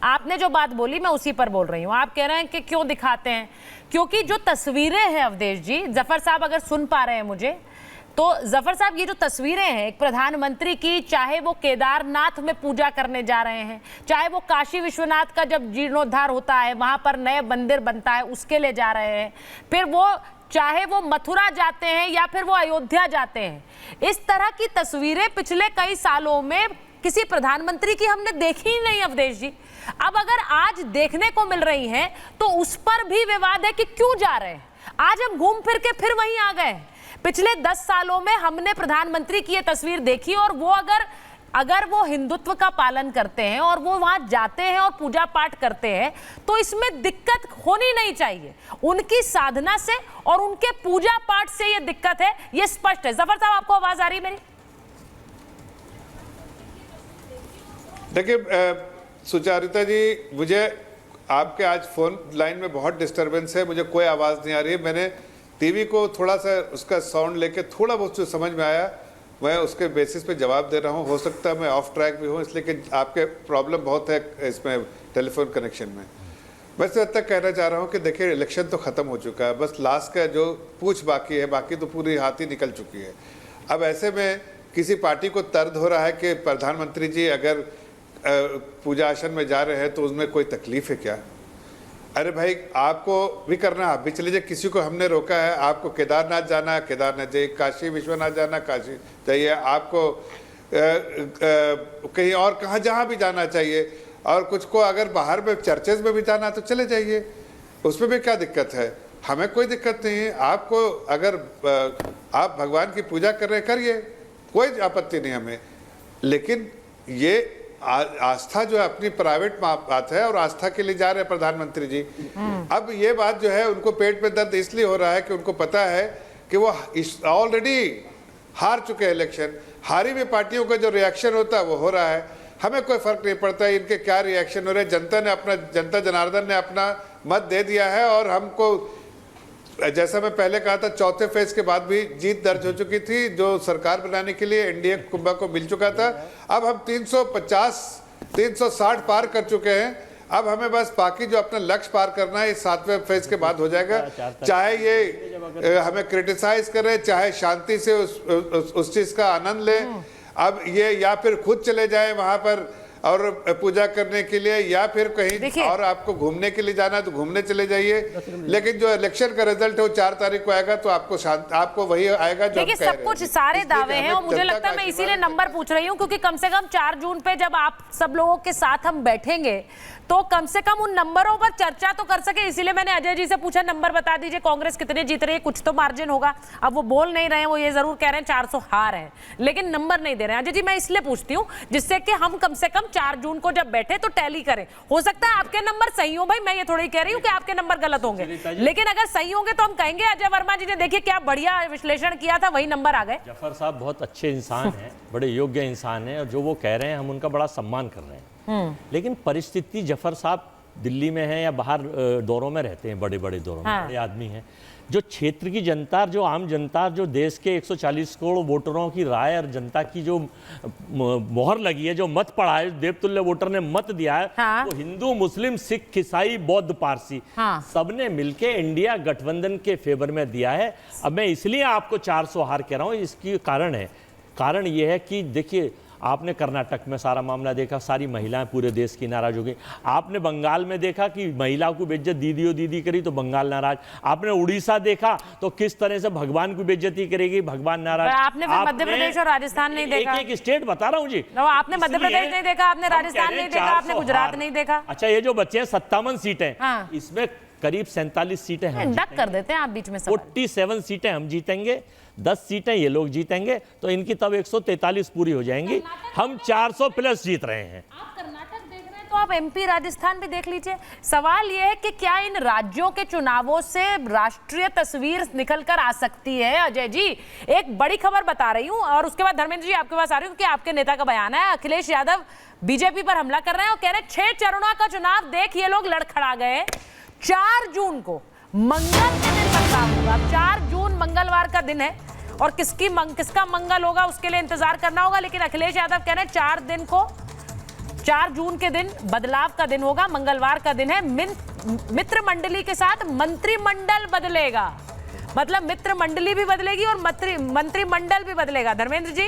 आपने जो बात बोली मैं उसी पर बोल रही हूँ। आप कह रहे हैं कि क्यों दिखाते हैं, क्योंकि जो तस्वीरें हैं अवधेश जी, जफर साहब अगर सुन पा रहे हैं मुझे, तो जफर साहब ये जो तस्वीरें हैं एक प्रधानमंत्री की, चाहे वो केदारनाथ में पूजा करने जा रहे हैं, चाहे वो काशी विश्वनाथ का जब जीर्णोद्धार होता है वहां पर नए मंदिर बनता है उसके लिए जा रहे हैं, फिर वो चाहे वो मथुरा जाते हैं या फिर वो अयोध्या जाते हैं, इस तरह की तस्वीरें पिछले कई सालों में किसी प्रधानमंत्री की हमने देखी ही नहीं अवधेश जी। अब अगर आज देखने को मिल रही हैं तो उस पर भी विवाद है कि क्यों जा रहे हैं। आज हम घूम फिर के फिर वहीं आ गए। पिछले 10 सालों में हमने प्रधानमंत्री की ये तस्वीर देखी और वो अगर वो हिंदुत्व का पालन करते हैं और वो वहां जाते हैं और पूजा पाठ करते हैं तो इसमें दिक्कत होनी नहीं चाहिए। उनकी साधना से और उनके पूजा पाठ से ये दिक्कत है, ये स्पष्ट है। जफर साहब आपको आवाज आ रही है मेरी? देखिए सुचारिता जी, मुझे आपके आज फोन लाइन में बहुत डिस्टरबेंस है, मुझे कोई आवाज़ नहीं आ रही है। मैंने टीवी को थोड़ा सा उसका साउंड लेके थोड़ा बहुत जो समझ में आया मैं उसके बेसिस पे जवाब दे रहा हूँ। हो सकता है मैं ऑफ ट्रैक भी हूँ, इसलिए कि आपके प्रॉब्लम बहुत है इसमें टेलीफोन कनेक्शन में। मैं तो तक कहना चाह रहा हूँ कि देखिए इलेक्शन तो ख़त्म हो चुका है, बस लास्ट का जो पूछ बाकी है, बाकी तो पूरी हाथ ही निकल चुकी है। अब ऐसे में किसी पार्टी को दर्द हो रहा है कि प्रधानमंत्री जी अगर पूजा आसन में जा रहे हैं तो उसमें कोई तकलीफ है क्या? अरे भाई आपको भी करना, आप भी चले जाइए, किसी को हमने रोका है? आपको केदारनाथ जाना है केदारनाथ जाइए, काशी विश्वनाथ जाना काशी जाइए, आपको कहीं और कहाँ जहाँ भी जाना चाहिए, और कुछ को अगर बाहर में चर्चेज में भी जाना तो चले जाइए, उसमें भी क्या दिक्कत है? हमें कोई दिक्कत नहीं है। आपको अगर आप भगवान की पूजा कर रहे करिए, कोई आपत्ति नहीं हमें, लेकिन ये आस्था जो है अपनी प्राइवेट बात है और आस्था के लिए जा रहे हैं प्रधानमंत्री जी। अब ये बात जो है उनको पेट में दर्द इसलिए हो रहा है कि उनको पता है कि वो ऑलरेडी हार चुके हैं इलेक्शन। हारी हुई पार्टियों का जो रिएक्शन होता है वो हो रहा है, हमें कोई फर्क नहीं पड़ता है इनके क्या रिएक्शन हो रहे हैं। जनता जनार्दन ने अपना मत दे दिया है और हमको, जैसा मैं पहले कहा था, चौथे फेज के बाद भी जीत दर्ज हो चुकी थी जो सरकार बनाने के लिए एनडीए कुंभा को मिल चुका था। अब हम 360 पार कर चुके हैं। अब हमें बस बाकी जो अपना लक्ष्य पार करना है, इस 7वें फेज के बाद हो जाएगा। चाहे ये हमें क्रिटिसाइज करें, चाहे शांति से उस चीज का आनंद लें। अब ये या फिर खुद चले जाए वहां पर और पूजा करने के लिए, या फिर कहीं और आपको घूमने के लिए जाना है तो घूमने चले जाइए, लेकिन जो इलेक्शन का रिजल्ट है वो 4 तारीख को आएगा तो आपको वही आएगा जो सब कुछ सारे दावे हैं। और मुझे लगता है मैं इसीलिए नंबर पूछ रही हूँ क्योंकि कम से कम 4 जून पे जब आप सब लोगों के साथ हम बैठेंगे तो कम से कम उन नंबरों पर चर्चा तो कर सके। इसीलिए मैंने अजय जी से पूछा नंबर बता दीजिए, कांग्रेस कितने जीत रही है, कुछ तो मार्जिन होगा। अब वो बोल नहीं रहे हैं, वो ये जरूर कह रहे हैं 400 हार है, लेकिन नंबर नहीं दे रहे हैं। अजय जी मैं इसलिए पूछती हूँ जिससे कि हम कम से कम 4 जून को जब बैठे तो टैली करें। हो सकता है आपके नंबर सही हो भाई, मैं ये थोड़ी कह रही हूँ कि आपके नंबर गलत होंगे, लेकिन अगर सही होंगे तो हम कहेंगे अजय वर्मा जी ने देखिए क्या बढ़िया विश्लेषण किया था, वही नंबर आ गए। जफर साहब बहुत अच्छे इंसान हैं, बड़े योग्य इंसान हैं और जो वो कह रहे हैं हम उनका बड़ा सम्मान कर रहे हैं। लेकिन परिस्थिति, जफर साहब दिल्ली में है या बाहर दौरों में रहते हैं, बड़े बड़े दौरों में, बड़े आदमी हैं। जो क्षेत्र की जनता, जो आम जनता, जो देश के 140 करोड़ वोटरों की राय और जनता की जो मोहर लगी है, जो मत पड़ा है, देवतुल्य वोटर ने मत दिया है, वो हिंदू, मुस्लिम, सिख, ईसाई, बौद्ध, पारसी सबने मिलके इंडिया गठबंधन के फेवर में दिया है। अब मैं इसलिए आपको 400 हार कह रहा हूँ, इसकी कारण ये है कि देखिए आपने कर्नाटक में सारा मामला देखा, सारी महिलाएं पूरे देश की नाराज हो गई। आपने बंगाल में देखा कि महिलाओं को बेइज्जत दीदी करी तो बंगाल नाराज। आपने उड़ीसा देखा तो किस तरह से भगवान की बेइज्जती करेगी, भगवान नाराज। आपने मध्य प्रदेश और राजस्थान नहीं देखा? एक स्टेट बता रहा हूँ जी। आपने मध्य प्रदेश नहीं देखा, आपने राजस्थान नहीं देखा, आपने गुजरात नहीं देखा। अच्छा, ये जो बच्चे हैं 57 सीटें, इसमें करीब 47 सीटें हम कर देते हैं आप बीच में। 47 सीटें हम जीतेंगे, 10 सीटें ये लोग जीतेंगे, तो इनकी तब 143 पूरी हो जाएंगी। हम 400 प्लस जीत रहे हैं। आप कर्नाटक देख रहे हैं तो आप एमपी, राजस्थान भी देख लीजिए। सवाल ये है कि क्या इन राज्यों के चुनावों से राष्ट्रीय तस्वीर निकल कर आ सकती है? अजय जी एक बड़ी खबर बता रही हूँ और उसके बाद धर्मेंद्र जी आपके पास आ रही हूँ कि आपके नेता का बयान है। अखिलेश यादव बीजेपी पर हमला कर रहे हैं और कह रहे हैं 6 चरणों का चुनाव देख ये लोग लड़खड़ा गए। 4 जून को मंगल के दिन मतदान होगा। 4 जून मंगलवार का दिन है और किसका मंगल होगा उसके लिए इंतजार करना होगा। लेकिन अखिलेश यादव कह रहे हैं 4 4 जून के दिन बदलाव का दिन होगा, मंगलवार का दिन है। मित्र मंडली के साथ मंत्रिमंडल बदलेगा, मतलब मित्र मंडली भी बदलेगी और मंत्रिमंडल भी बदलेगा। धर्मेंद्र जी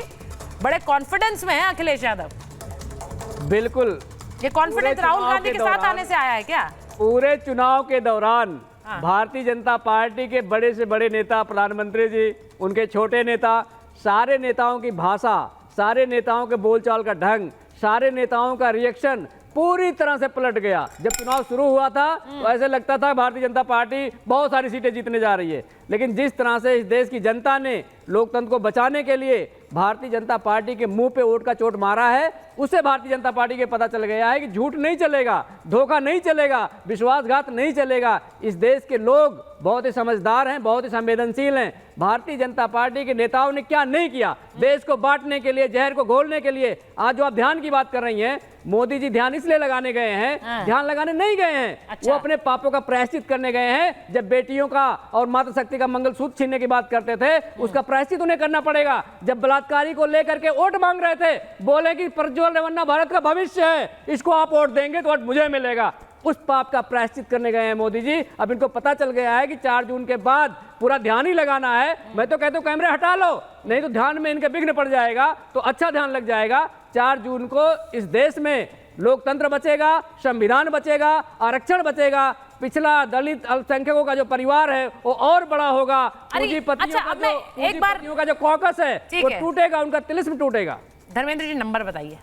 बड़े कॉन्फिडेंस में हैं अखिलेश यादव। बिल्कुल, ये कॉन्फिडेंस राहुल गांधी के साथ आने से आया है क्या? पूरे चुनाव के दौरान भारतीय जनता पार्टी के बड़े से बड़े नेता, प्रधानमंत्री जी, उनके छोटे नेता, सारे नेताओं की भाषा, सारे नेताओं के बोलचाल का ढंग, सारे नेताओं का रिएक्शन पूरी तरह से पलट गया। जब चुनाव शुरू हुआ था तो ऐसे लगता था भारतीय जनता पार्टी बहुत सारी सीटें जीतने जा रही है, लेकिन जिस तरह से इस देश की जनता ने लोकतंत्र को बचाने के लिए भारतीय जनता पार्टी के मुंह पे वोट का चोट मारा है, उससे भारतीय जनता पार्टी के पता चल गया है कि झूठ नहीं चलेगा, धोखा नहीं चलेगा, विश्वासघात नहीं चलेगा। इस देश के लोग बहुत ही समझदार हैं, बहुत ही संवेदनशील हैं। भारतीय जनता पार्टी के नेताओं ने क्या नहीं किया देश को बांटने के लिए, जहर को घोलने के लिए। आज जो आप ध्यान की बात कर रही हैं, मोदी जी ध्यान इसलिए लगाने गए हैं, ध्यान लगाने नहीं गए हैं। अच्छा। वो अपने पापों का प्रायश्चित करने गए हैं। जब बेटियों का और मातृ शक्ति का मंगलसूत्र छीनने की बात करते थे, उसका प्रायश्चित उन्हें करना पड़ेगा। जब बलात्कारी को लेकर के वोट मांग रहे थे, बोले कि प्रज्वल रेवन्ना भारत का भविष्य है, इसको आप वोट देंगे तो वोट मुझे मिलेगा, उस पाप का प्रायश्चित करने गए हैं मोदी जी। अब इनको पता चल गया है कि 4 जून के बाद पूरा ध्यान ही लगाना है। मैं तो कहता हूं कैमरे हटा लो, नहीं तो ध्यान में इनके विघ्न पड़ जाएगा, तो अच्छा ध्यान लग जाएगा। 4 जून को इस देश में लोकतंत्र बचेगा, संविधान बचेगा, आरक्षण बचेगा, पिछला दलित अल्पसंख्यकों का जो परिवार है वो और बड़ा होगा, पूंजीपतियों का जो कॉकस है वो टूटेगा, उनका तिलिस्म टूटेगा। धर्मेंद्र जी नंबर बताइए,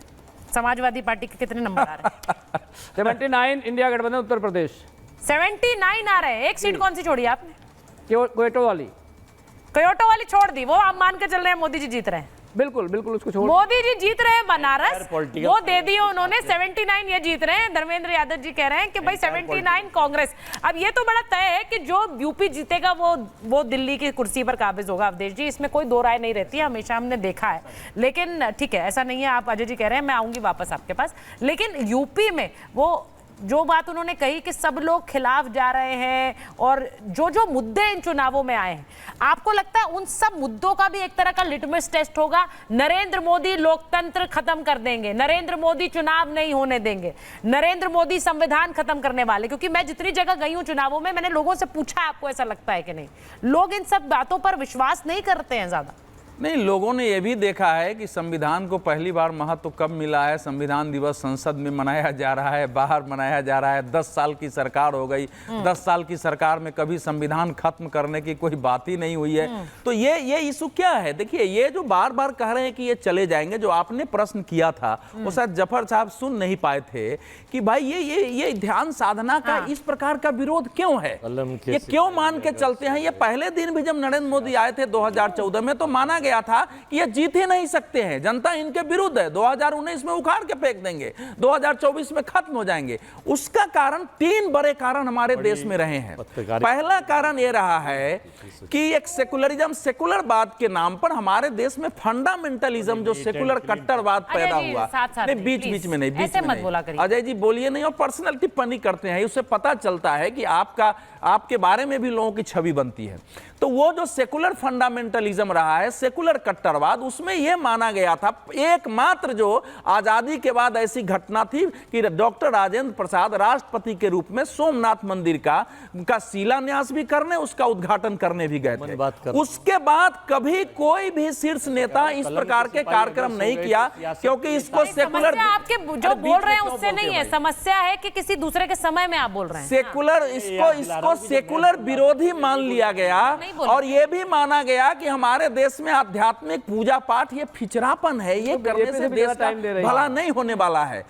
समाजवादी पार्टी के कितने नंबर आ रहे हैं? 79 इंडिया गठबंधन उत्तर प्रदेश 79 आ रहे हैं। एक सीट कौन सी छोड़ी आपने? क्योटो वाली। क्योटो वाली छोड़ दी, वो आप मान के चल रहे हैं मोदी जी जीत रहे हैं? बिल्कुल बिल्कुल, उसको छोड़। मोदी जी जीत रहे हैं बनारस, वो दे दिए उन्होंने। 79 ये जीत रहे हैं। धर्मेंद्र यादव जी कह रहे हैं कि भाई 79 कांग्रेस। अब ये तो बड़ा तय है कि जो यूपी जीतेगा वो दिल्ली की कुर्सी पर काबिज होगा अवधेश जी, इसमें कोई दो राय नहीं रहती है, हमेशा हमने देखा है। लेकिन ठीक है, ऐसा नहीं है, आप अजय जी कह रहे हैं, मैं आऊंगी वापस आपके पास। लेकिन यूपी में वो जो बात उन्होंने कही कि सब लोग खिलाफ जा रहे हैं और जो जो मुद्दे इन चुनावों में आए हैं, आपको लगता है उन सब मुद्दों का भी एक तरह का लिटमस टेस्ट होगा? नरेंद्र मोदी लोकतंत्र खत्म कर देंगे, नरेंद्र मोदी चुनाव नहीं होने देंगे, नरेंद्र मोदी संविधान खत्म करने वाले? क्योंकि मैं जितनी जगह गई हूं चुनावों में, मैंने लोगों से पूछा आपको ऐसा लगता है कि नहीं, लोग इन सब बातों पर विश्वास नहीं करते हैं ज्यादा। नहीं, लोगों ने यह भी देखा है कि संविधान को पहली बार महत्व कब मिला है। संविधान दिवस संसद में मनाया जा रहा है, बाहर मनाया जा रहा है। 10 साल की सरकार हो गई, 10 साल की सरकार में कभी संविधान खत्म करने की कोई बात ही नहीं हुई है। तो ये इशू क्या है? देखिए, ये जो बार बार कह रहे हैं कि ये चले जाएंगे, जो आपने प्रश्न किया था वो शायद जफर साहब सुन नहीं पाए थे कि भाई ये ध्यान साधना का इस प्रकार का विरोध क्यों है, ये क्यों मान के चलते हैं। ये पहले दिन भी जब नरेंद्र मोदी आए थे 2014 में तो माना गया था कि ये जीत ही नहीं सकते हैं, जनता इनके विरुद्ध है, 2019 में उखाड़ के फेंक देंगे, 2024 में खत्म हो जाएंगे। उसका कारण 3 बड़े कारण हमारे देश में रहे हैं। पहला कारण ये रहा है कि एक सेकुलरिज्म, सेकुलरवाद के नाम पर हमारे देश में फंडामेंटलिज्म, जो सेकुलर कट्टरवाद पैदा हुआ। नहीं, बीच में नहीं, अजय जी बोलिए नहीं, और पर्सनल टिप्पणी करते हैं, उससे पता चलता है कि आपके बारे में भी लोगों की छवि बनती है। तो वो जो सेकुलर फंडामेंटलिज्म रहा है, सेकुलर कट्टरवाद, उसमें यह माना गया था, एकमात्र जो आजादी के बाद ऐसी घटना थी कि डॉक्टर राजेंद्र प्रसाद राष्ट्रपति के रूप में सोमनाथ मंदिर का शिलान्यास भी करने, उसका उद्घाटन करने भी गए थे। उसके बाद कभी कोई भी शीर्ष नेता इस प्रकार के कार्यक्रम नहीं किया, क्योंकि इसको सेकुलर, आपके जो बोल रहे हैं उससे नहीं है समस्या, है कि किसी दूसरे के समय में आप बोल रहे हैं सेकुलर, इसको सेकुलर विरोधी मान लिया गया। और यह भी माना गया कि हमारे देश में आध्यात्मिक पूजा पाठ ये फिचरापन है, ये करने से देश का भला नहीं होने वाला है।